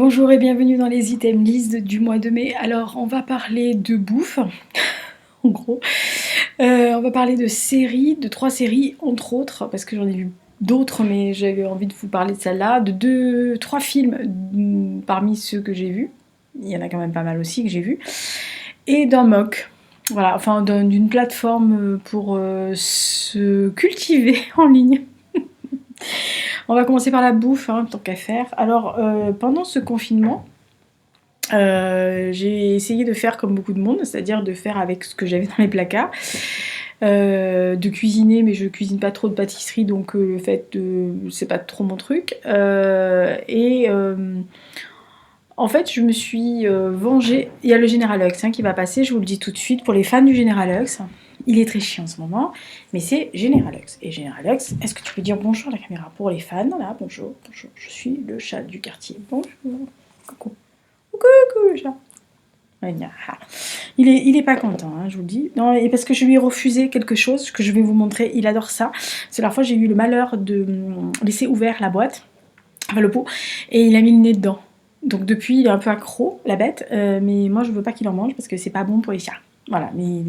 Bonjour et bienvenue dans les items list du mois de mai. Alors, on va parler de bouffe, en gros. On va parler de séries, de 3 séries, entre autres, parce que j'en ai vu d'autres, mais j'avais envie de vous parler de celle-là, de 3 films parmi ceux que j'ai vus. Il y en a quand même pas mal aussi que j'ai vus. Et d'un MOOC. Voilà, enfin d'une plateforme pour se cultiver en ligne. On va commencer par la bouffe, hein, tant qu'à faire. Alors, pendant ce confinement, j'ai essayé de faire comme beaucoup de monde, c'est-à-dire de faire avec ce que j'avais dans les placards. De cuisiner, mais je cuisine pas trop de pâtisserie, donc le fait de... c'est pas trop mon truc. En fait, je me suis vengée. Il y a le General Hux qui va passer, je vous le dis tout de suite, pour les fans du General Hux. Il est très chiant en ce moment, mais c'est General Hux. Et General Hux, est-ce que tu peux dire bonjour à la caméra pour les fans? Là, bonjour, bonjour, je suis le chat du quartier. Bonjour, coucou. Coucou, le chat. Il est pas content, hein, je vous le dis. Non, et parce que je lui ai refusé quelque chose que je vais vous montrer. Il adore ça. C'est la fois j'ai eu le malheur de laisser ouvert la boîte, enfin le pot, et il a mis le nez dedans. Donc depuis, il est un peu accro, la bête. Mais moi, je veux pas qu'il en mange parce que c'est pas bon pour les chats. Voilà. Mais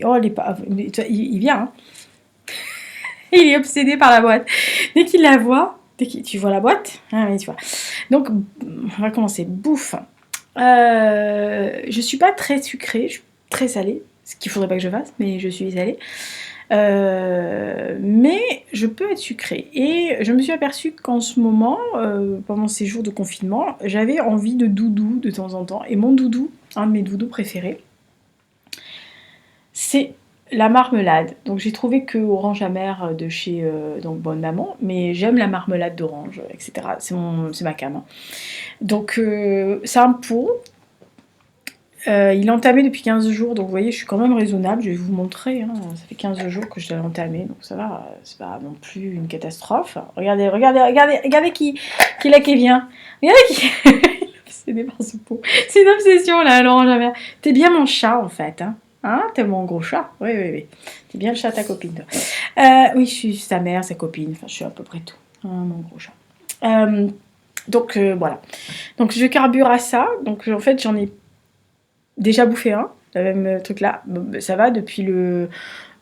oh, il est pas. Il vient. Hein. Il est obsédé par la boîte. Dès qu'il la voit, tu vois la boîte, ah, oui, tu vois. Donc, on va commencer. Bouffe. Je suis pas très sucrée, je suis très salée, ce qu'il faudrait pas que je fasse, mais je suis salée. Mais je peux être sucrée. Et je me suis aperçue qu'en ce moment, pendant ces jours de confinement, j'avais envie de doudou de temps en temps. Et mon doudou, un de mes doudous préférés, c'est la marmelade. Donc j'ai trouvé que orange amère de chez donc Bonne Maman, mais j'aime la marmelade d'orange, etc. C'est ma cam. Hein. Donc c'est un pot. Il est entamé depuis 15 jours, donc vous voyez, je suis quand même raisonnable. Je vais vous montrer, hein, ça fait 15 jours que je l'ai entamé, donc ça va, c'est pas non plus une catastrophe. Regardez qui là qui vient. Regardez qui... Il est obsédé par ce pot. C'est une obsession là, Laurent jamais. T'es bien mon chat en fait, hein. Hein, t'es mon gros chat. Oui. T'es bien le chat ta copine, toi. Oui, je suis sa mère, sa copine, enfin je suis à peu près tout. Hein, mon gros chat. Donc voilà. Donc je carbure à ça, donc en fait j'en ai déjà bouffé un, le même truc là, ça va depuis le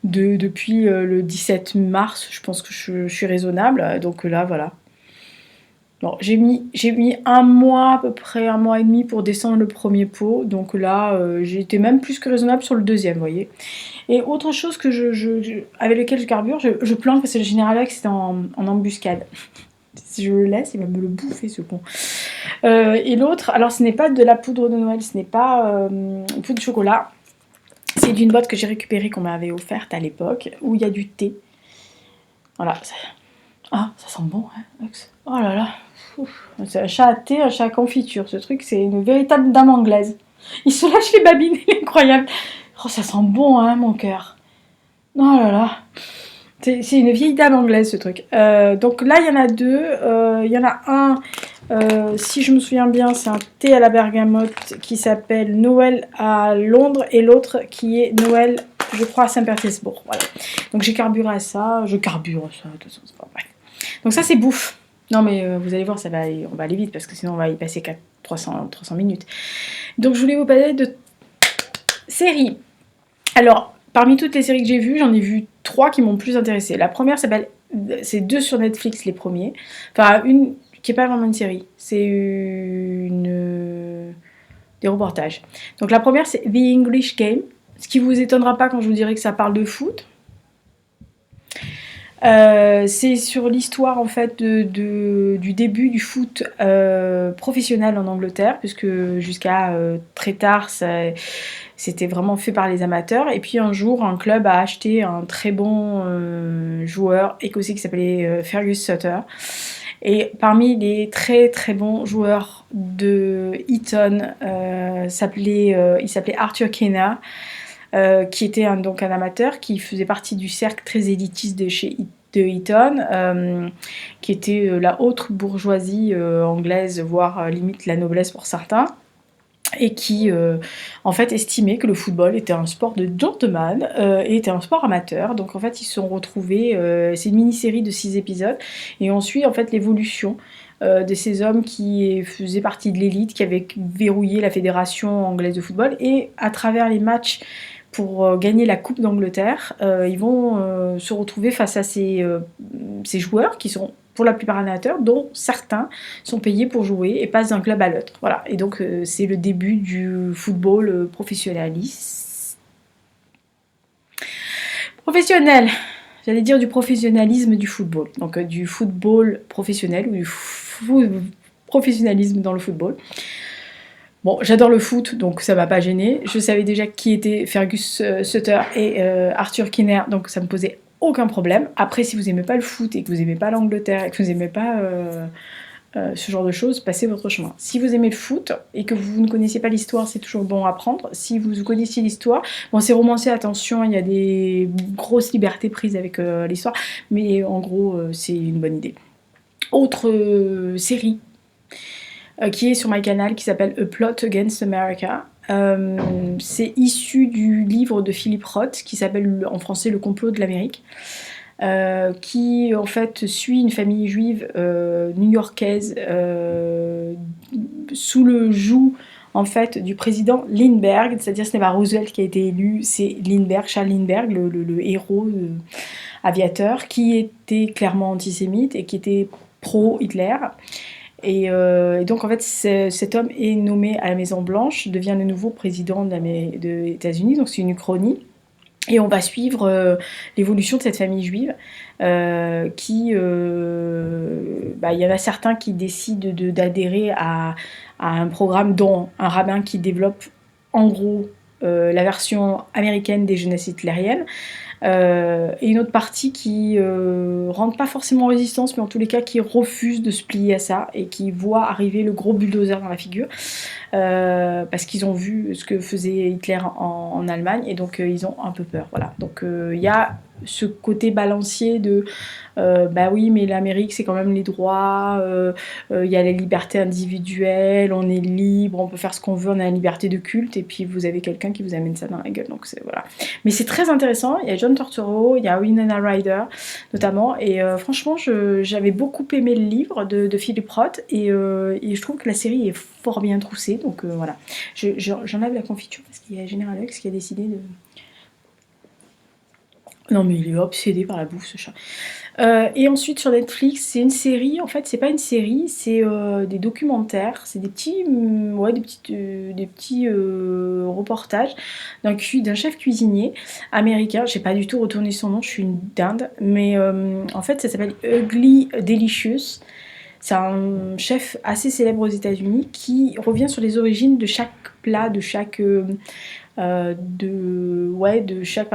17 mars, je pense que je suis raisonnable, donc là voilà. Bon, j'ai mis un mois à peu près, un mois et demi pour descendre le premier pot, donc là j'ai été même plus que raisonnable sur le deuxième, vous voyez. Et autre chose que avec lequel je carbure, je planque parce que le général c'est en embuscade. Si je le laisse, il va me le bouffer ce con. Et l'autre, alors ce n'est pas de la poudre de Noël, ce n'est pas une poudre de chocolat. C'est d'une boîte que j'ai récupérée, qu'on m'avait offerte à l'époque, où il y a du thé. Voilà. Ah, ça sent bon, hein. Oh là là. C'est un chat à thé, un chat à confiture. Ce truc, c'est une véritable dame anglaise. Il se lâche les babines, il est incroyable. Oh, ça sent bon, hein, mon cœur. Oh là là. C'est une vieille dame anglaise, ce truc. Donc là, il y en a deux. Il y en a un, si je me souviens bien, c'est un thé à la bergamote qui s'appelle Noël à Londres. Et l'autre qui est Noël, je crois, à Saint-Pétersbourg. Voilà. Donc j'ai carburé à ça. Je carbure à ça, de toute façon, c'est pas vrai. Donc ça, c'est bouffe. Non, mais vous allez voir, on va aller vite parce que sinon, on va y passer 300 minutes. Donc je voulais vous parler de séries. Alors, parmi toutes les séries que j'ai vues, j'en ai vu 3 qui m'ont plus intéressée. La première s'appelle... C'est 2 sur Netflix, les premiers. Enfin, une qui n'est pas vraiment une série. C'est des reportages. Donc la première, c'est The English Game. Ce qui vous étonnera pas quand je vous dirai que ça parle de foot. C'est sur l'histoire en fait du début du foot professionnel en Angleterre, puisque jusqu'à très tard c'était vraiment fait par les amateurs. Et puis un jour, un club a acheté un très bon joueur écossais qui s'appelait Fergus Sutter. Et parmi les très très bons joueurs de Eton, il s'appelait Arthur Kenna. Qui était donc un amateur, qui faisait partie du cercle très élitiste de Eton, qui était la haute bourgeoisie anglaise, voire limite la noblesse pour certains, et qui en fait estimait que le football était un sport de gentleman et était un sport amateur. Donc en fait ils se sont retrouvés, c'est une mini-série de 6 épisodes, et on suit en fait l'évolution de ces hommes qui faisaient partie de l'élite, qui avaient verrouillé la fédération anglaise de football, et à travers les matchs pour gagner la Coupe d'Angleterre, ils vont se retrouver face à ces joueurs qui sont pour la plupart amateurs, dont certains sont payés pour jouer et passent d'un club à l'autre. Voilà, et donc c'est le début du football professionnel. J'allais dire du professionnalisme du football. Donc du football professionnel ou du professionnalisme dans le football. Bon, j'adore le foot, donc ça m'a pas gêné. Je savais déjà qui étaient Fergus Sutter et Arthur Kinner, donc ça me posait aucun problème. Après, si vous aimez pas le foot et que vous aimez pas l'Angleterre et que vous aimez pas ce genre de choses, passez votre chemin. Si vous aimez le foot et que vous ne connaissez pas l'histoire, c'est toujours bon à prendre. Si vous connaissiez l'histoire, bon, c'est romancé, attention, il y a des grosses libertés prises avec l'histoire, mais en gros, c'est une bonne idée. Autre série qui est sur MyCanal, qui s'appelle A Plot Against America. C'est issu du livre de Philip Roth, qui s'appelle en français Le complot de l'Amérique, qui en fait suit une famille juive new-yorkaise sous le joug en fait du président Lindbergh, c'est-à-dire ce n'est pas Roosevelt qui a été élu, c'est Lindbergh, Charles Lindbergh, le héros aviateur, qui était clairement antisémite et qui était pro-Hitler. Et donc en fait cet homme est nommé à la Maison Blanche, devient le nouveau président des États-Unis, donc c'est une uchronie. Et on va suivre l'évolution de cette famille juive qui, il y en a certains qui décident d'adhérer à un programme dont un rabbin qui développe en gros la version américaine des jeunesses hitlériennes. Et une autre partie qui rentre pas forcément en résistance, mais en tous les cas qui refuse de se plier à ça et qui voit arriver le gros bulldozer dans la figure parce qu'ils ont vu ce que faisait Hitler en Allemagne et donc ils ont un peu peur. Voilà. Donc il y a ce côté balancier de bah oui, mais l'Amérique c'est quand même les droits, il y a la liberté individuelle, on est libre, on peut faire ce qu'on veut, on a la liberté de culte, et puis vous avez quelqu'un qui vous amène ça dans la gueule. Donc c'est voilà. Mais c'est très intéressant. Il y a John Turturro, il y a Winona Ryder notamment, et franchement j'avais beaucoup aimé le livre de Philip Roth et je trouve que la série est fort bien troussée. Donc voilà. J'enlève la confiture parce qu'il y a General Hux qui a décidé de... Non mais il est obsédé par la bouffe ce chat. Et ensuite sur Netflix, c'est une série, en fait c'est pas une série, c'est des documentaires, c'est des petits reportages d'un chef cuisinier américain. J'ai pas du tout retourné son nom, je suis une dinde, mais en fait ça s'appelle Ugly Delicious. C'est un chef assez célèbre aux États-Unis qui revient sur les origines de chaque plat, de chaque par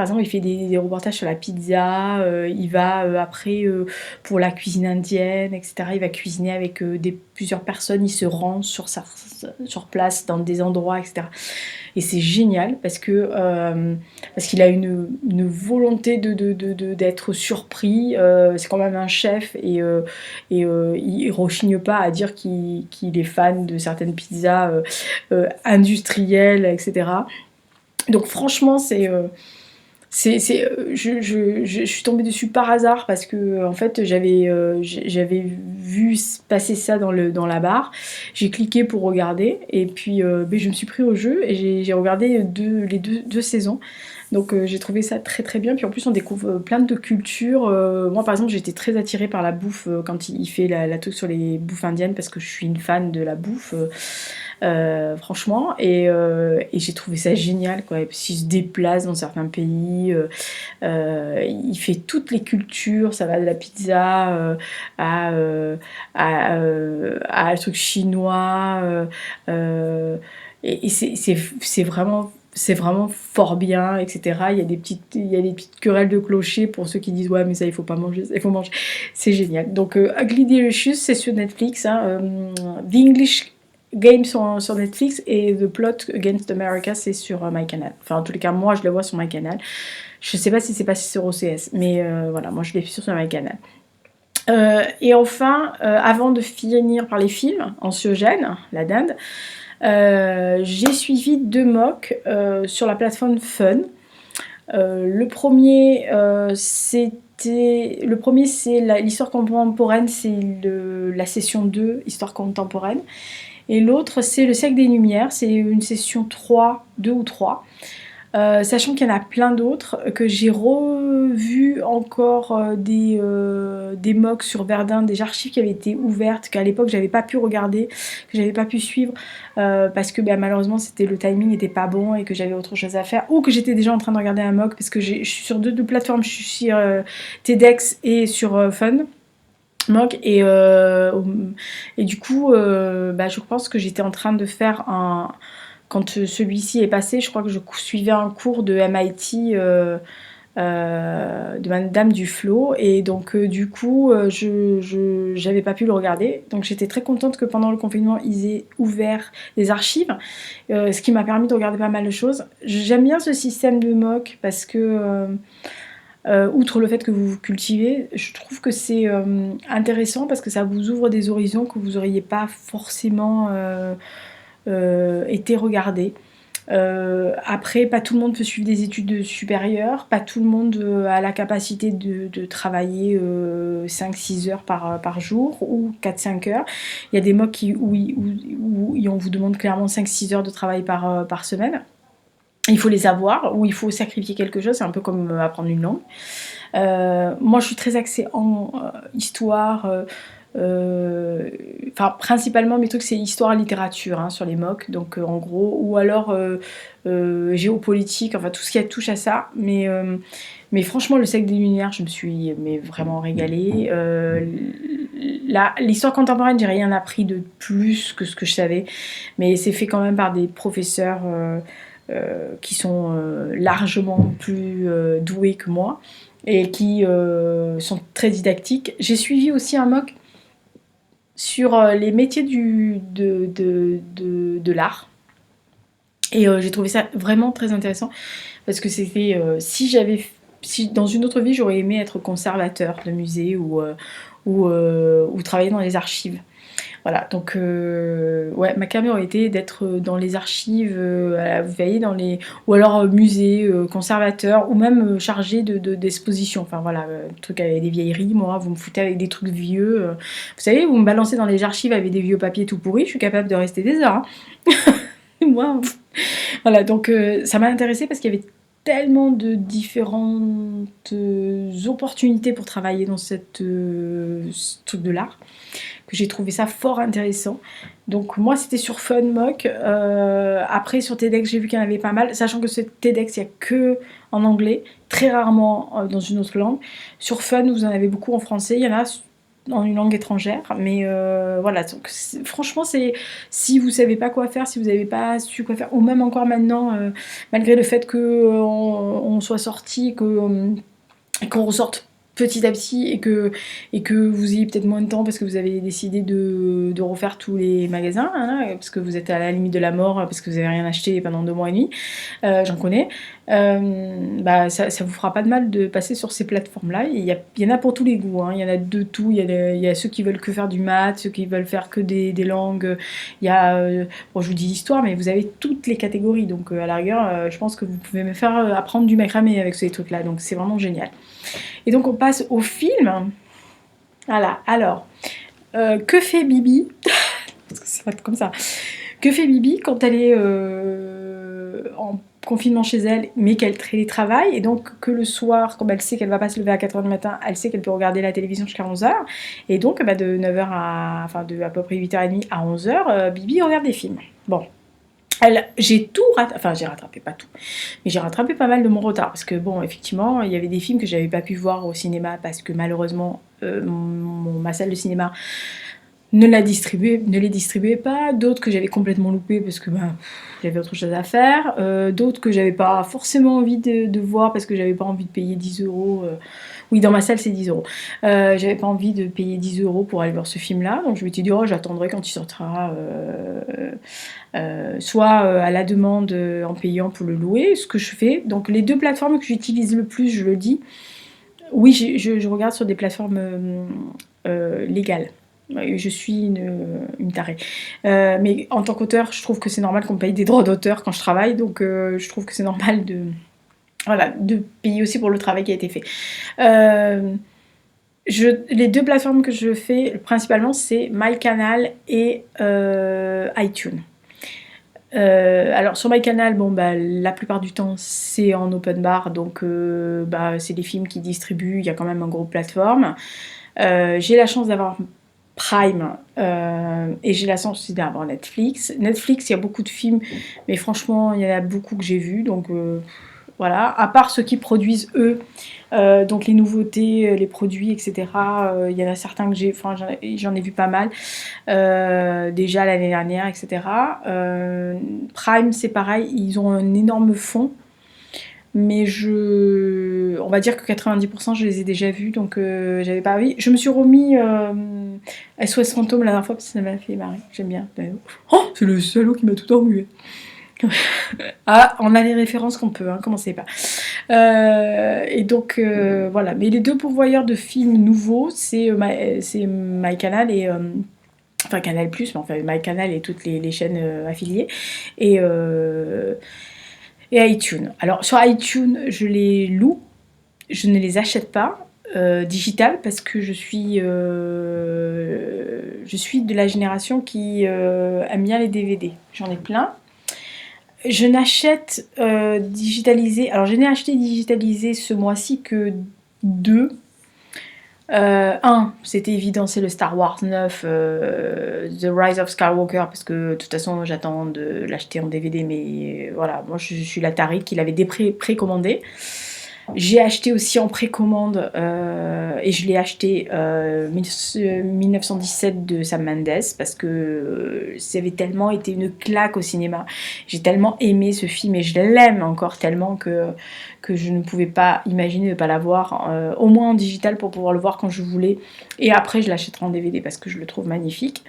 exemple il fait des reportages sur la pizza, il va après pour la cuisine indienne, etc. Il va cuisiner avec plusieurs personnes, il se rend sur place dans des endroits, etc. Et c'est génial parce qu'il a une volonté d'être surpris. C'est quand même un chef et il rechigne pas à dire qu'il est fan de certaines pizzas industrielles, etc. Donc franchement, je suis tombée dessus par hasard parce que en fait j'avais vu passer ça dans la barre. J'ai cliqué pour regarder et puis je me suis pris au jeu et j'ai regardé les deux saisons. Donc j'ai trouvé ça très très bien. Puis en plus on découvre plein de cultures. Moi par exemple j'étais très attirée par la bouffe quand il fait la truc sur les bouffes indiennes parce que je suis une fan de la bouffe. Franchement, et j'ai trouvé ça génial quoi. Et puis il se déplace dans certains pays, il fait toutes les cultures, ça va de la pizza à le truc chinois, et c'est vraiment fort bien, etc. Il y a des petites querelles de clocher pour ceux qui disent ouais mais ça il faut pas manger, il faut manger. C'est génial. Donc Ugly Delicious, c'est sur Netflix, hein. The English Game sur Netflix et The Plot Against America c'est sur MyCanal. Enfin en tous les cas moi je le vois sur MyCanal. Je sais pas si c'est passé sur OCS, mais voilà, moi je l'ai fait sur MyCanal. Et enfin, avant de finir par les films anxiogènes, la dinde, j'ai suivi 2 mocks sur la plateforme Fun. Le premier, c'est l'histoire contemporaine, c'est la session 2, histoire contemporaine. Et l'autre, c'est le siècle des Lumières, c'est une session 3, 2 ou 3. Sachant qu'il y en a plein d'autres, que j'ai revu encore des MOOC sur Verdun, des archives qui avaient été ouvertes, qu'à l'époque j'avais pas pu regarder, que j'avais pas pu suivre, parce que malheureusement le timing n'était pas bon et que j'avais autre chose à faire, ou que j'étais déjà en train de regarder un MOOC, parce que je suis sur deux plateformes, je suis sur TEDx et sur Fun. MOOC et du coup je pense que j'étais en train de faire quand celui-ci est passé, je crois que je suivais un cours de MIT de Madame Duflo et donc du coup j'avais pas pu le regarder, donc j'étais très contente que pendant le confinement ils aient ouvert des archives, ce qui m'a permis de regarder pas mal de choses. J'aime bien ce système de MOOC parce que outre le fait que vous vous cultivez, je trouve que c'est intéressant parce que ça vous ouvre des horizons que vous n'auriez pas forcément été regardés. Après, pas tout le monde peut suivre des études supérieures, pas tout le monde a la capacité de travailler 5-6 heures par jour ou 4-5 heures. Il y a des MOOC où on vous demande clairement 5-6 heures de travail par semaine. Il faut les avoir, ou il faut sacrifier quelque chose, c'est un peu comme apprendre une langue. Moi, je suis très axée en histoire. Principalement, mes trucs, c'est histoire et littérature sur les MOOC, donc en gros, ou alors géopolitique, enfin tout ce qui touche à ça. Mais franchement, le siècle des Lumières, je me suis vraiment régalée. L'histoire contemporaine, j'ai rien appris de plus que ce que je savais, mais c'est fait quand même par des professeurs qui sont largement plus doués que moi et qui sont très didactiques. J'ai suivi aussi un MOOC sur les métiers de l'art. Et j'ai trouvé ça vraiment très intéressant parce que c'était si dans une autre vie j'aurais aimé être conservateur de musée ou travailler dans les archives. Voilà, donc ma carrière aurait été d'être dans les archives, vous voyez, ou alors musée, conservateur, ou même chargé d'exposition. Enfin voilà, truc avec des vieilleries, moi, vous me foutez avec des trucs vieux. Vous savez, vous me balancez dans les archives avec des vieux papiers tout pourris, je suis capable de rester des heures. Moi, voilà, donc ça m'a intéressée parce qu'il y avait tellement de différentes opportunités pour travailler dans ce truc de l'art que j'ai trouvé ça fort intéressant. Donc moi c'était sur FunMock. Après sur TEDx j'ai vu qu'il y en avait pas mal, sachant que sur TEDx il n'y a que en anglais, très rarement dans une autre langue. Sur Fun vous en avez beaucoup en français, il y en a en une langue étrangère, mais voilà, donc franchement si vous savez pas quoi faire, si vous n'avez pas su quoi faire, ou même encore maintenant, malgré le fait qu'on soit sorti, qu'on ressorte petit à petit et que vous ayez peut-être moins de temps parce que vous avez décidé de refaire tous les magasins, parce que vous êtes à la limite de la mort, parce que vous n'avez rien acheté pendant 2 mois et demi, j'en connais, ça vous fera pas de mal de passer sur ces plateformes-là. Il y en a pour tous les goûts, il y en a de tout, il y a ceux qui veulent que faire du maths, ceux qui veulent faire que des langues, il y a, bon je vous dis histoire, mais vous avez toutes les catégories, donc à la rigueur, je pense que vous pouvez me faire apprendre du macramé avec ces trucs-là, donc c'est vraiment génial. Et donc on passe au film. Voilà, alors, que fait Bibi parce que ça va être comme ça. Que fait Bibi quand elle est en confinement chez elle, mais qu'elle télétravaille, et donc que le soir, comme elle sait qu'elle va pas se lever à 4h du matin, elle sait qu'elle peut regarder la télévision jusqu'à 11h, et donc de 9h de à peu près 8h30 à 11h, Bibi regarde des films. Bon. J'ai tout rattrapé, enfin j'ai rattrapé pas tout, mais j'ai rattrapé pas mal de mon retard, parce que bon, effectivement, il y avait des films que j'avais pas pu voir au cinéma, parce que malheureusement, ma salle de cinéma ne les distribuait pas, d'autres que j'avais complètement loupé parce que j'avais autre chose à faire, d'autres que j'avais pas forcément envie de voir parce que j'avais pas envie de payer 10 €. Oui, dans ma salle c'est 10 €. J'avais pas envie de payer 10 € pour aller voir ce film-là, donc je m'étais dit, j'attendrai quand il sortira, soit à la demande en payant pour le louer, ce que je fais. Donc les 2 plateformes que j'utilise le plus, je le dis, oui, je regarde sur des plateformes légales. Je suis une tarée. Mais en tant qu'auteur, je trouve que c'est normal qu'on me paye des droits d'auteur quand je travaille, donc je trouve que c'est normal Voilà, de payer aussi pour le travail qui a été fait. Euh, les deux plateformes que je fais principalement, c'est MyCanal et iTunes. Alors sur MyCanal, bon bah la plupart du temps c'est en open bar, donc bah, c'est des films qui distribuent, il y a quand même un gros plateforme. J'ai la chance d'avoir Prime et j'ai la chance aussi d'avoir Netflix. Netflix, il y a beaucoup de films, mais franchement il y en a beaucoup que j'ai vus, donc voilà, à part ceux qui produisent eux, donc les nouveautés, les produits, etc. Il y en a certains que j'en ai vu pas mal déjà l'année dernière, etc. Prime, c'est pareil, ils ont un énorme fond, mais on va dire que 90% je les ai déjà vus, donc j'avais pas envie. Je me suis remis SOS Fantôme la dernière fois parce que ça m'a fait marrer, j'aime bien. Oh, c'est le salaud qui m'a tout remué. Ah, on a les références qu'on peut, hein, commencez pas. Et donc voilà, mais les deux pourvoyeurs de films nouveaux, c'est MyCanal et enfin Canal+, mais enfin MyCanal et toutes les chaînes affiliées, et, euh, et iTunes. Alors sur iTunes, je les loue, je ne les achète pas digital parce que je suis de la génération qui aime bien les DVD. J'en ai plein. Je n'achète digitalisé. Alors, je n'ai acheté digitalisé ce mois-ci que deux. Un, c'était évident, c'est le Star Wars 9, The Rise of Skywalker, parce que de toute façon, j'attends de l'acheter en DVD, mais voilà, moi je suis la tarée qui l'avait précommandé. J'ai acheté aussi en précommande et je l'ai acheté 1917 de Sam Mendes parce que ça avait tellement été une claque au cinéma. J'ai tellement aimé ce film et je l'aime encore tellement que je ne pouvais pas imaginer de ne pas l'avoir, au moins en digital pour pouvoir le voir quand je voulais. Et après, je l'achèterai en DVD parce que je le trouve magnifique.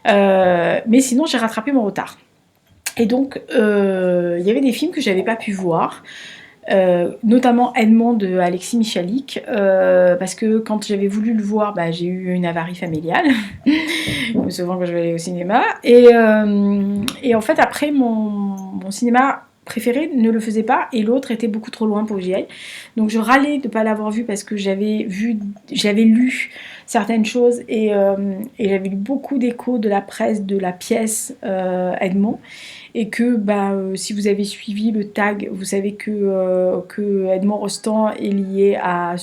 Mais sinon, j'ai rattrapé mon retard. Et donc, il y avait des films que j'avais pas pu voir. Notamment Edmond de Alexis Michalik, parce que quand j'avais voulu le voir, bah, j'ai eu une avarie familiale, souvent quand je vais aller au cinéma, et en fait après mon cinéma préféré ne le faisait pas, et l'autre était beaucoup trop loin pour que j'y aille, donc je râlais de ne pas l'avoir vu parce que j'avais lu certaines choses, et j'avais lu beaucoup d'échos de la presse de la pièce Edmond, et que bah, si vous avez suivi le tag, vous savez que Edmond Rostand est lié à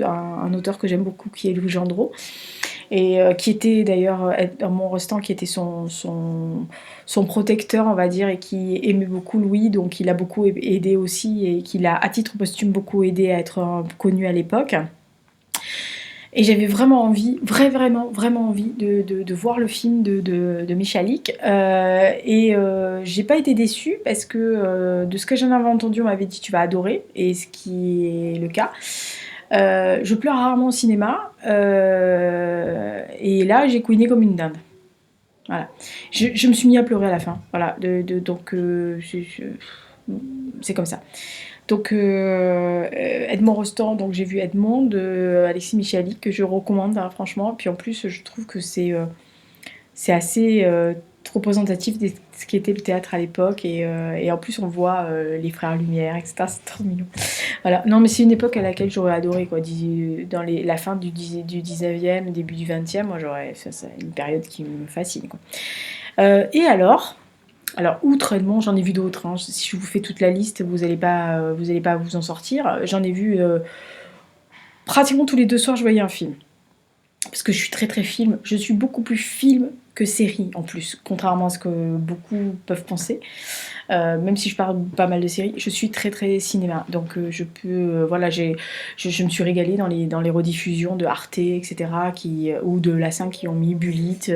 un auteur que j'aime beaucoup qui est Louis Gendreau, et qui était d'ailleurs Edmond Rostand qui était son protecteur, on va dire, et qui aimait beaucoup Louis, donc il a beaucoup aidé aussi, et qui l'a à titre posthume beaucoup aidé à être connu à l'époque. Et j'avais vraiment envie, vraiment envie de voir le film de Michalik. J'ai pas été déçue parce que de ce que j'en avais entendu, on m'avait dit tu vas adorer, et ce qui est le cas. Je pleure rarement au cinéma, et là j'ai couiné comme une dinde. Voilà. Je me suis mis à pleurer à la fin. Voilà. Donc c'est comme ça. Donc Edmond Rostand, donc j'ai vu Edmond de Alexis Michalik que je recommande, hein, franchement. Puis en plus je trouve que c'est assez représentatif de ce qui était le théâtre à l'époque, et en plus on voit les frères Lumière, etc. C'est trop mignon. Voilà. Non mais c'est une époque à laquelle j'aurais adoré, quoi. Dans la fin du 19e, début du 20e, moi c'est une période qui me fascine, quoi. Et alors, outre Edmond, j'en ai vu d'autres, hein. Si je vous fais toute la liste, vous allez pas vous en sortir. J'en ai vu pratiquement tous les 2 soirs, je voyais un film. Parce que je suis très très film. Je suis beaucoup plus film que série en plus, contrairement à ce que beaucoup peuvent penser. Même si je parle pas mal de séries, je suis très très cinéma. Donc je peux, voilà, je me suis régalée dans les rediffusions de Arte, etc. Ou de la 5 qui ont mis Bullitt,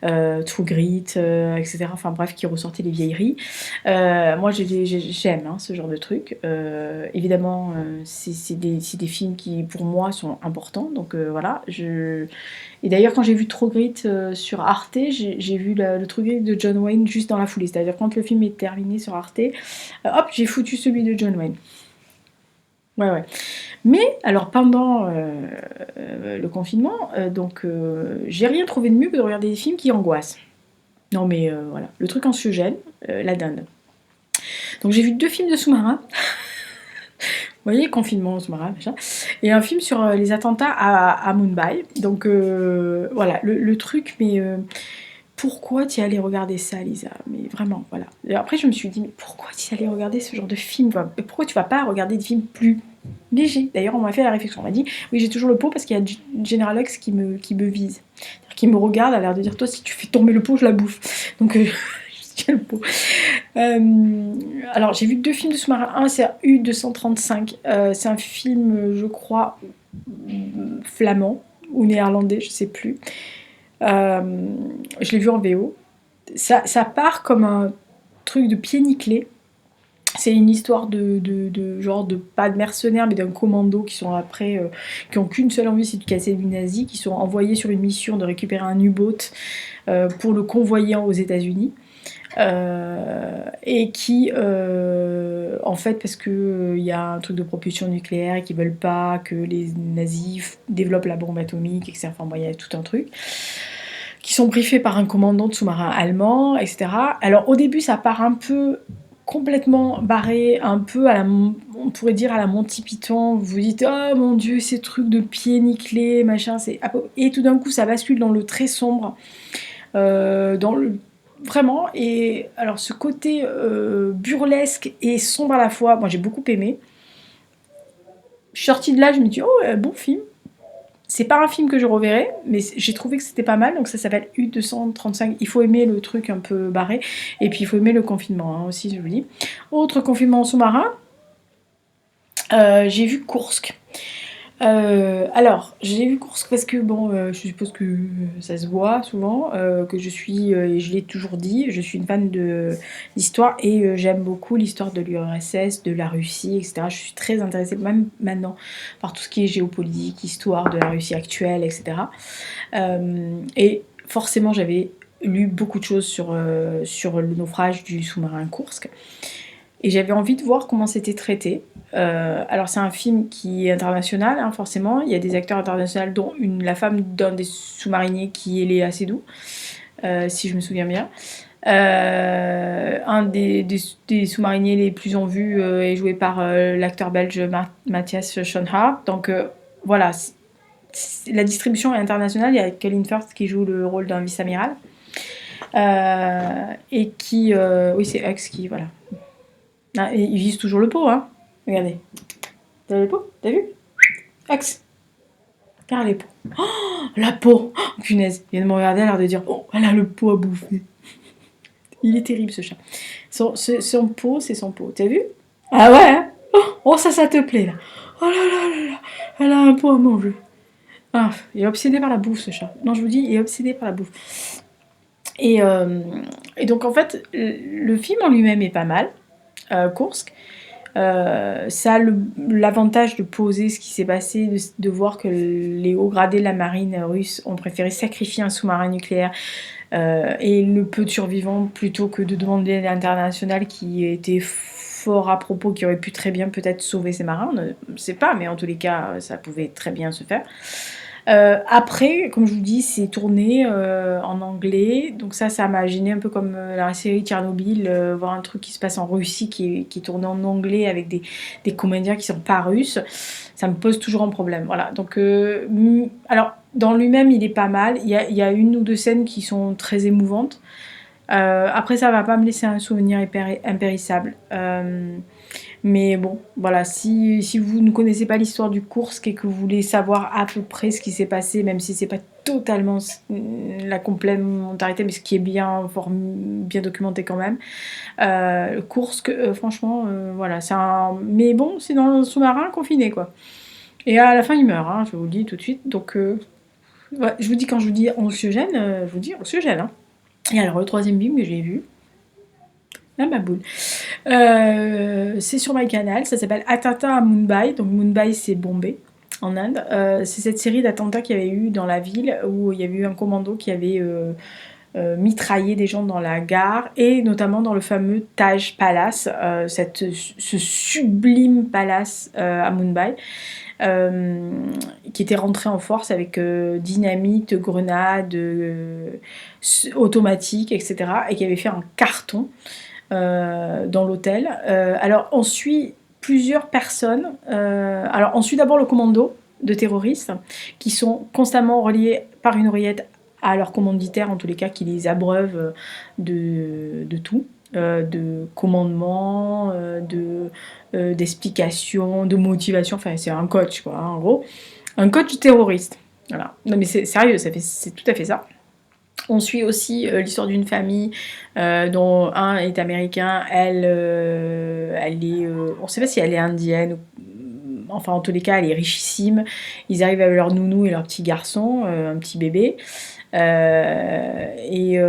True Grit, etc. Enfin bref, qui ressortaient les vieilleries. Moi j'aime, hein, ce genre de truc. Évidemment, c'est des films qui pour moi sont importants. Donc voilà, et d'ailleurs, quand j'ai vu True Grit sur Arte, j'ai vu le True Grit de John Wayne juste dans la foulée. C'est-à-dire, quand le film est terminé sur Arte, hop, j'ai foutu celui de John Wayne. Ouais. Mais, alors, pendant le confinement, j'ai rien trouvé de mieux que de regarder des films qui angoissent. Non, mais voilà. Le truc anxiogène, la dinde. Donc, j'ai vu 2 films de sous-marins. voyez, confinement, sous-marin, machin. Et un film sur les attentats à Mumbai. Donc voilà, le truc, mais pourquoi tu es allée regarder ça, Lisa? Mais vraiment, voilà. Et après, je me suis dit, mais pourquoi tu es allée regarder ce genre de film, quoi? Pourquoi tu vas pas regarder des films plus légers? D'ailleurs, on m'a fait la réflexion, on m'a dit, oui, j'ai toujours le pot parce qu'il y a General X qui me vise. C'est-à-dire qui me regarde, a l'air de dire, toi, si tu fais tomber le pot, je la bouffe. Donc, je tiens le pot. Alors, j'ai vu 2 films de sous-marin. Un, c'est U-235. C'est un film, je crois, flamand ou néerlandais, je sais plus. Je l'ai vu en VO. Ça part comme un truc de pied nickelé. C'est une histoire de genre de pas de mercenaires mais d'un commando qui sont après qui ont qu'une seule envie, c'est de casser les nazis, qui sont envoyés sur une mission de récupérer un U-boat pour le convoyer aux États-Unis. Et qui, en fait, parce que il y a un truc de propulsion nucléaire et qu'ils veulent pas que les nazis développent la bombe atomique, etc. Enfin, bon, il y a tout un truc. Qui sont briefés par un commandant de sous-marin allemand, etc. Alors, au début, ça part un peu complètement barré, un peu à la, on pourrait dire à la Monty Python. Vous vous dites, oh mon dieu, ces trucs de pieds nickelés, machin. Et tout d'un coup, ça bascule dans le très sombre. Dans le vraiment, et alors ce côté burlesque et sombre à la fois, moi j'ai beaucoup aimé. Je suis sortie de là, je me dis, oh, bon film. C'est pas un film que je reverrai, mais j'ai trouvé que c'était pas mal, donc ça s'appelle U-235. Il faut aimer le truc un peu barré, et puis il faut aimer le confinement hein, aussi, je vous dis. Autre confinement sous-marin, j'ai vu Kursk. Alors, j'ai vu Kursk parce que, bon, je suppose que ça se voit souvent, que je suis, et je l'ai toujours dit, je suis une fan d'histoire et j'aime beaucoup l'histoire de l'URSS, de la Russie, etc. Je suis très intéressée, même maintenant, par tout ce qui est géopolitique, histoire de la Russie actuelle, etc. Et forcément, j'avais lu beaucoup de choses sur le naufrage du sous-marin Kursk. Et j'avais envie de voir comment c'était traité. Alors c'est un film qui est international, hein, forcément. Il y a des acteurs internationaux, dont la femme d'un des sous-mariniers qui est Léa Seydoux, si je me souviens bien. Un des sous-mariniers les plus en vue est joué par l'acteur belge Matthias Schoenaerts. Donc voilà, la distribution est internationale. Il y a Colin Firth qui joue le rôle d'un vice-amiral. Et qui... oui, c'est Hux qui... Voilà. Ah, et ils visent toujours le pot, hein. Regardez. T'as le pot? T'as vu? Axe. Regarde les pots. Oh, la peau. Oh, punaise. Il vient de me regarder, à l'air de dire, oh, elle a le pot à bouffer. Il est terrible, ce chat. Son pot, c'est son pot. T'as vu? Ah ouais, hein. Oh, ça te plaît, là. Oh là là là là. Elle a un pot à manger. Ah, il est obsédé par la bouffe, ce chat. Non, je vous dis, il est obsédé par la bouffe. Et donc, en fait, le film en lui-même est pas mal. Kursk. Ça a l'avantage de poser ce qui s'est passé, de voir que les hauts gradés de la marine russe ont préféré sacrifier un sous-marin nucléaire et le peu de survivants plutôt que de demander à l'international qui était fort à propos, qui aurait pu très bien peut-être sauver ces marins. On ne sait pas, mais en tous les cas, ça pouvait très bien se faire. Après, comme je vous dis, c'est tourné en anglais, donc ça m'a gêné un peu comme la série Tchernobyl, voir un truc qui se passe en Russie qui est tourné en anglais avec des comédiens qui sont pas russes, ça me pose toujours un problème. Voilà, donc alors dans lui-même il est pas mal, il y a une ou deux scènes qui sont très émouvantes. Après ça va pas me laisser un souvenir impérissable. Mais bon, voilà, si vous ne connaissez pas l'histoire du Kursk et que vous voulez savoir à peu près ce qui s'est passé, même si c'est pas totalement la complémentarité, mais ce qui est bien documenté quand même, le Kursk, franchement, voilà, mais bon, c'est dans le sous-marin confiné, quoi. Et à la fin, il meurt, hein, je vous le dis tout de suite. Donc, ouais, je vous dis, quand je vous dis anxiogène, je vous dis anxiogène. Hein. Et alors, le troisième film que j'ai vu, ah ma boule. C'est sur MyCanal, ça s'appelle Attentat à Mumbai. Donc Mumbai, c'est Bombay, en Inde. C'est cette série d'attentats qu'il y avait eu dans la ville où il y avait eu un commando qui avait mitraillé des gens dans la gare et notamment dans le fameux Taj Palace, ce sublime palace à Mumbai. Qui était rentré en force avec dynamite, grenades automatiques, etc. et qui avait fait un carton dans l'hôtel. Alors on suit plusieurs personnes. Alors on suit d'abord le commando de terroristes qui sont constamment reliés par une oreillette à leur commanditaire, en tous les cas, qui les abreuve de tout. De commandement, d'explication, de motivation, enfin c'est un coach quoi, hein, en gros. Un coach terroriste. Voilà. Non mais c'est sérieux, c'est tout à fait ça. On suit aussi l'histoire d'une famille dont un est américain, elle est, on ne sait pas si elle est indienne, enfin en tous les cas elle est richissime. Ils arrivent avec leur nounou et leur petit garçon, un petit bébé. Et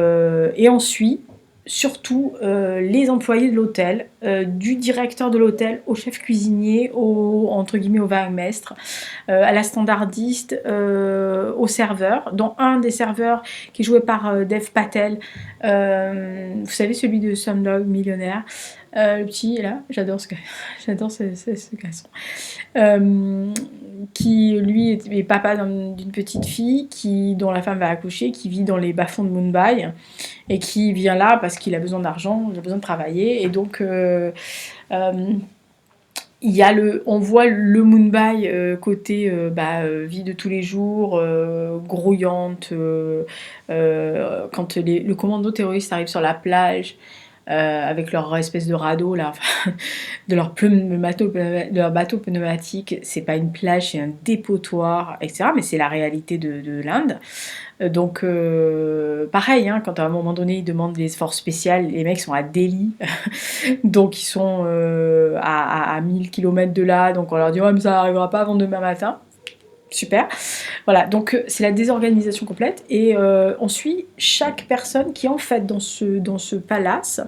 on suit surtout les employés de l'hôtel, du directeur de l'hôtel au chef cuisinier, entre guillemets au vin-maître, à la standardiste, au serveur, dont un des serveurs qui est joué par Dev Patel, vous savez celui de Slumdog Millionnaire, le petit là, j'adore ce garçon. Qui lui est papa d'une petite fille dont la femme va accoucher, qui vit dans les bas-fonds de Mumbai et qui vient là parce qu'il a besoin d'argent, il a besoin de travailler et donc on voit le Mumbai côté vie de tous les jours, grouillante, quand le commando terroriste arrive sur la plage avec leur espèce de radeau là, de leur bateau pneumatique, c'est pas une plage, c'est un dépotoir, etc. Mais c'est la réalité de l'Inde. Donc pareil, hein, quand à un moment donné ils demandent des forces spéciales, les mecs sont à Delhi, donc ils sont à 1000 km de là, donc on leur dit ouais mais ça n'arrivera pas avant demain matin. Super. Voilà, donc c'est la désorganisation complète et on suit chaque personne qui en fait dans ce palace,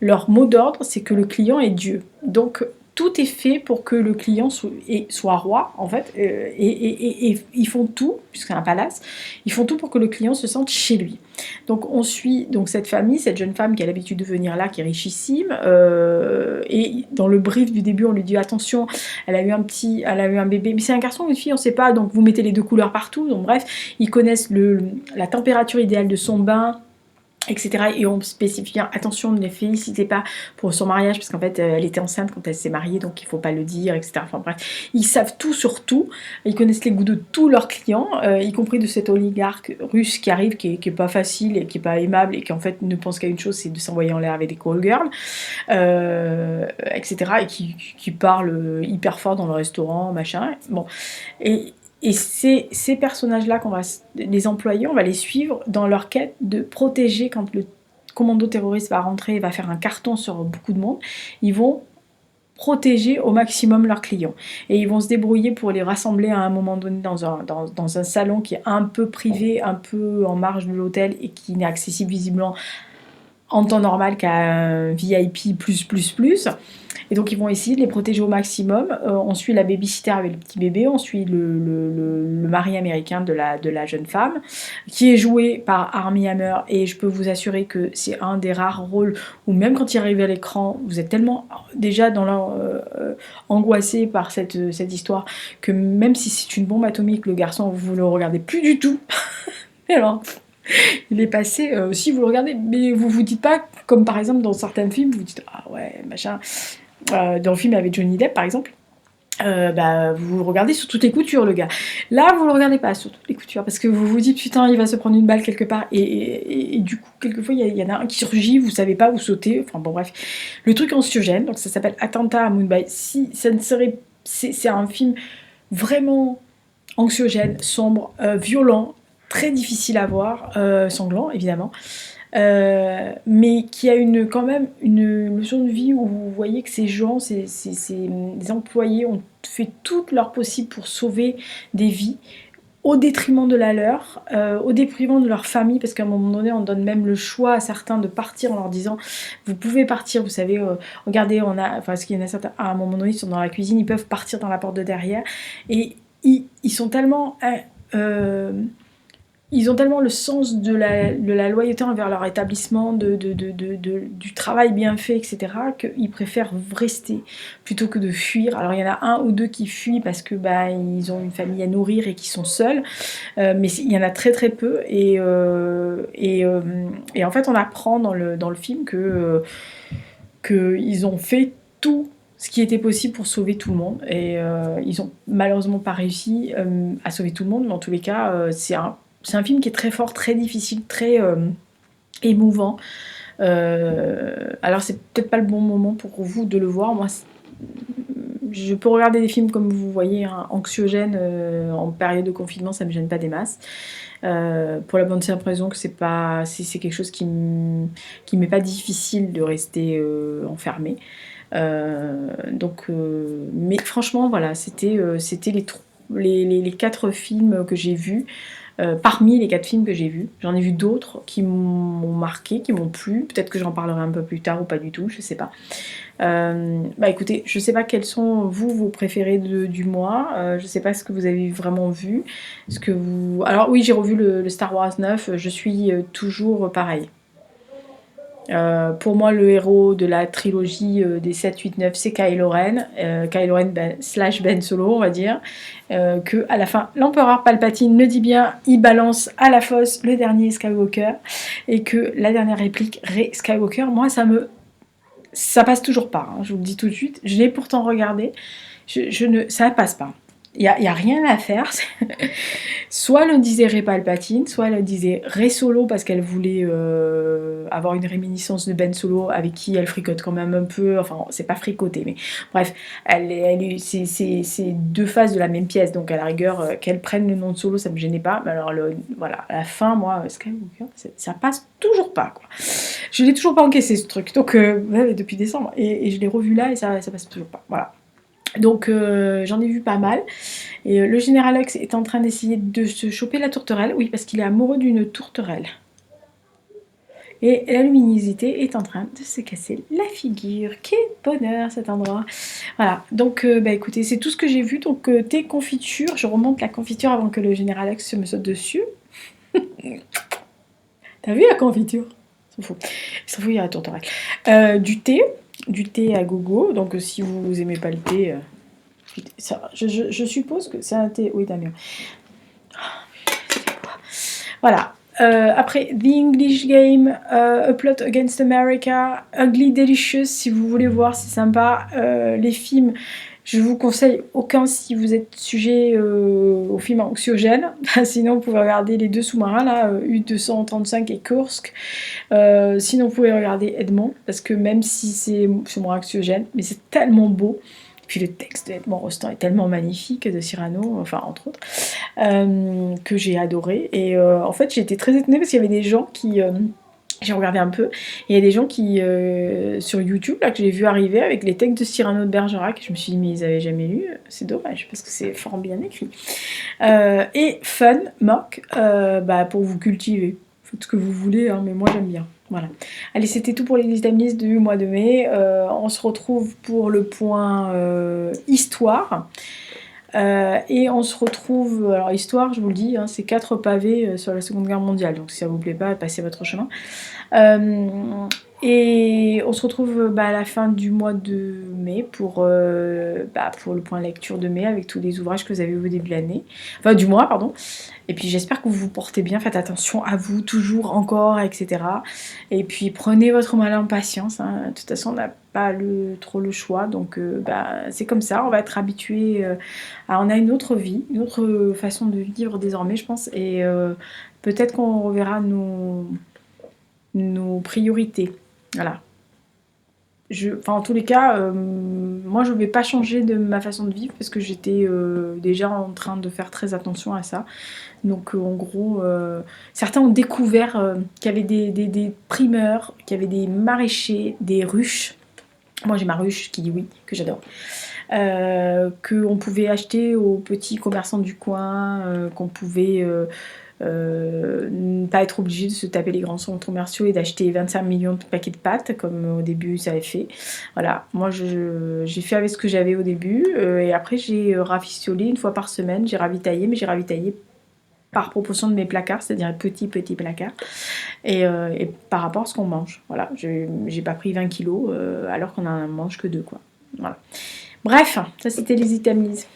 leur mot d'ordre c'est que le client est Dieu. Donc tout est fait pour que le client soit roi en fait et ils font tout, puisque c'est un palace, ils font tout pour que le client se sente chez lui. Donc on suit donc cette famille, cette jeune femme qui a l'habitude de venir là, qui est richissime, et dans le brief du début on lui dit attention, elle a eu un bébé, mais c'est un garçon ou une fille, on sait pas, donc vous mettez les deux couleurs partout, donc bref, ils connaissent la température idéale de son bain, etc. Et on spécifie bien, attention, ne les félicitez pas pour son mariage, parce qu'en fait, elle était enceinte quand elle s'est mariée, donc il faut pas le dire, etc. Enfin bref, ils savent tout sur tout, ils connaissent les goûts de tous leurs clients, y compris de cet oligarque russe qui arrive, qui est pas facile, et qui est pas aimable, et qui en fait ne pense qu'à une chose, c'est de s'envoyer en l'air avec des call girls, etc. Et qui parle hyper fort dans le restaurant, machin. Bon, et ces personnages-là, les employés, on va les suivre dans leur quête de protéger quand le commando terroriste va rentrer et va faire un carton sur beaucoup de monde. Ils vont protéger au maximum leurs clients. Et ils vont se débrouiller pour les rassembler à un moment donné dans un salon qui est un peu privé, un peu en marge de l'hôtel et qui n'est accessible visiblement en temps normal qu'à un VIP+++. Et donc ils vont essayer de les protéger au maximum. On suit la babysitter avec le petit bébé, on suit le mari américain de la jeune femme, qui est joué par Armie Hammer, et je peux vous assurer que c'est un des rares rôles où même quand il arrive à l'écran, vous êtes tellement déjà angoissé par cette histoire, que même si c'est une bombe atomique, le garçon, vous le regardez plus du tout. Alors, il est passé, si vous le regardez, mais vous vous dites pas, comme par exemple dans certains films, vous dites ah ouais, machin, dans le film avec Johnny Depp par exemple, vous le regardez sur toutes les coutures, le gars. Là, vous le regardez pas sur toutes les coutures, parce que vous vous dites putain, il va se prendre une balle quelque part, et du coup, quelquefois, il y en a un qui surgit, vous savez pas où sauter, enfin bon, bref. Le truc anxiogène, donc ça s'appelle Attentat à Mumbai. Si ça ne serait. C'est un film vraiment anxiogène, sombre, violent, très difficile à voir, sanglant évidemment, mais qui a quand même une leçon de vie où vous voyez que ces gens, ces employés ont fait tout leur possible pour sauver des vies, au détriment de la leur, au détriment de leur famille, parce qu'à un moment donné on donne même le choix à certains de partir en leur disant vous pouvez partir, vous savez, regardez, parce qu'il y en a certains, à un moment donné ils sont dans la cuisine, ils peuvent partir dans la porte de derrière, et ils sont tellement ils ont tellement le sens de la loyauté envers leur établissement, du travail bien fait, etc., qu'ils préfèrent rester plutôt que de fuir. Alors il y en a un ou deux qui fuient parce que ils ont une famille à nourrir et qui sont seuls, mais il y en a très très peu. Et en fait on apprend dans le film qu'ils ont fait tout ce qui était possible pour sauver tout le monde. Et ils ont malheureusement pas réussi à sauver tout le monde, mais en tous les cas, c'est un film qui est très fort, très difficile, très émouvant. Alors c'est peut-être pas le bon moment pour vous de le voir. Moi, je peux regarder des films comme vous voyez, hein, anxiogènes en période de confinement, ça me gêne pas des masses. Pour la bonne simple raison que c'est quelque chose qui m'est pas difficile de rester enfermée. Mais franchement, voilà, c'était les 4 films que j'ai vus. Parmi les 4 films que j'ai vus, j'en ai vu d'autres qui m'ont marqué, qui m'ont plu. Peut-être que j'en parlerai un peu plus tard ou pas du tout, je sais pas. Bah écoutez, je sais pas quels sont vos préférés du mois. Je sais pas ce que vous avez vraiment vu. Alors oui, j'ai revu le Star Wars 9. Je suis toujours pareil. Pour moi, le héros de la trilogie des 7, 8, 9, c'est Kylo Ren. Kylo Ren slash Ben Solo, on va dire. Que à la fin, l'empereur Palpatine le dit bien, il balance à la fosse le dernier Skywalker. Et que la dernière réplique, Rey Skywalker, moi, ça passe toujours pas. Hein, je vous le dis tout de suite. Je l'ai pourtant regardé. Ça passe pas. Il y a rien à faire. Soit elle disait Rey Palpatine, soit elle disait Rey Solo parce qu'elle voulait avoir une réminiscence de Ben Solo avec qui elle fricote quand même un peu. Enfin, c'est pas fricoter, mais bref, c'est 2 faces de la même pièce. Donc à la rigueur, qu'elle prenne le nom de Solo, ça me gênait pas. Mais alors voilà, à la fin, moi, Skywalker, ça passe toujours pas, quoi. Je l'ai toujours pas encaissé ce truc. Donc depuis décembre, et je l'ai revu là et ça passe toujours pas. Voilà. Donc j'en ai vu pas mal. Et le général Hux est en train d'essayer de se choper la tourterelle. Oui, parce qu'il est amoureux d'une tourterelle. Et la luminosité est en train de se casser la figure. Quel bonheur cet endroit. Voilà, donc bah écoutez, c'est tout ce que j'ai vu. Donc thé, confiture, je remonte la confiture avant que le général Hux me saute dessus. T'as vu la confiture? Il s'en fout, il y a la tourterelle. Du thé à gogo. Donc si vous aimez pas le thé... Ça, je suppose que c'est un thé... Oui, Damien. Voilà. Après, The English Game, A Plot Against America, Ugly Delicious, si vous voulez voir, c'est sympa. Les films, je vous conseille aucun si vous êtes sujet aux films anxiogènes. Sinon, vous pouvez regarder les 2 sous-marins, là, U-235 et Kursk. Sinon, vous pouvez regarder Edmond, parce que même si c'est moins anxiogène, mais c'est tellement beau. Puis le texte d'Edmond Rostand est tellement magnifique, de Cyrano, enfin entre autres, que j'ai adoré. Et en fait, j'ai été très étonnée parce qu'il y avait des gens qui... j'ai regardé un peu, et il y a des gens qui, sur YouTube, là, que j'ai vu arriver avec les textes de Cyrano de Bergerac, je me suis dit, mais ils n'avaient jamais lu, c'est dommage, parce que c'est fort bien écrit. Et Fun, Mock, pour vous cultiver. Faites ce que vous voulez, hein, mais moi j'aime bien. Voilà. Allez, c'était tout pour les vitamines du mois de mai. On se retrouve pour le point histoire. Et on se retrouve, alors histoire, je vous le dis, hein, c'est 4 pavés sur la Seconde Guerre mondiale. Donc si ça vous plaît pas, passez votre chemin. Et on se retrouve à la fin du mois de mai pour le point lecture de mai avec tous les ouvrages que vous avez vus au début de l'année. Enfin, du mois, pardon. Et puis j'espère que vous vous portez bien, faites attention à vous, toujours, encore, etc. Et puis prenez votre mal en patience. Hein. De toute façon, on n'a pas trop le choix. Donc c'est comme ça, on va être habitué on a une autre vie, une autre façon de vivre désormais, je pense. Et peut-être qu'on reverra nos priorités. Voilà. En tous les cas, moi je ne vais pas changer de ma façon de vivre parce que j'étais déjà en train de faire très attention à ça. Donc en gros, certains ont découvert qu'il y avait des primeurs, qu'il y avait des maraîchers, des ruches. Moi j'ai ma ruche qui dit oui, que j'adore. Qu'on pouvait acheter aux petits commerçants du coin, qu'on pouvait... pas être obligé de se taper les grands centres commerciaux et d'acheter 25 millions de paquets de pâtes comme au début ça avait fait. Voilà, moi j'ai fait avec ce que j'avais au début et après j'ai rafistolé une fois par semaine, j'ai ravitaillé, mais j'ai ravitaillé par proportion de mes placards, c'est-à-dire petits placards et par rapport à ce qu'on mange. Voilà, j'ai pas pris 20 kilos alors qu'on en mange que 2 quoi. Voilà. Bref, ça c'était les items.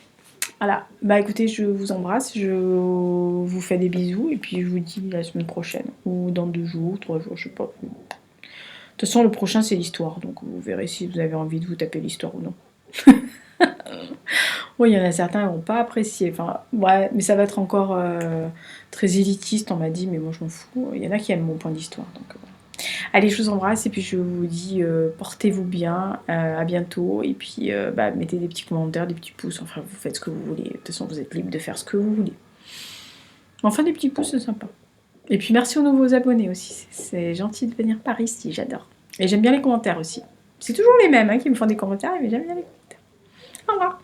Voilà, écoutez, je vous embrasse, je vous fais des bisous et puis je vous dis la semaine prochaine ou dans 2 jours, 3 jours, je sais pas. De toute façon, le prochain c'est l'histoire, donc vous verrez si vous avez envie de vous taper l'histoire ou non. Oui, il y en a certains qui n'ont pas apprécié. Enfin, ouais, mais ça va être encore très élitiste, on m'a dit, mais moi je m'en fous. Il y en a qui aiment mon point d'histoire. Donc, voilà. Allez, je vous embrasse et puis je vous dis portez-vous bien, à bientôt. Et puis bah, mettez des petits commentaires, des petits pouces, enfin vous faites ce que vous voulez. De toute façon, vous êtes libre de faire ce que vous voulez. Enfin, des petits pouces, c'est sympa. Et puis merci aux nouveaux abonnés aussi. C'est gentil de venir par ici, j'adore. Et j'aime bien les commentaires aussi. C'est toujours les mêmes qui me font des commentaires, mais j'aime bien les commentaires. Au revoir.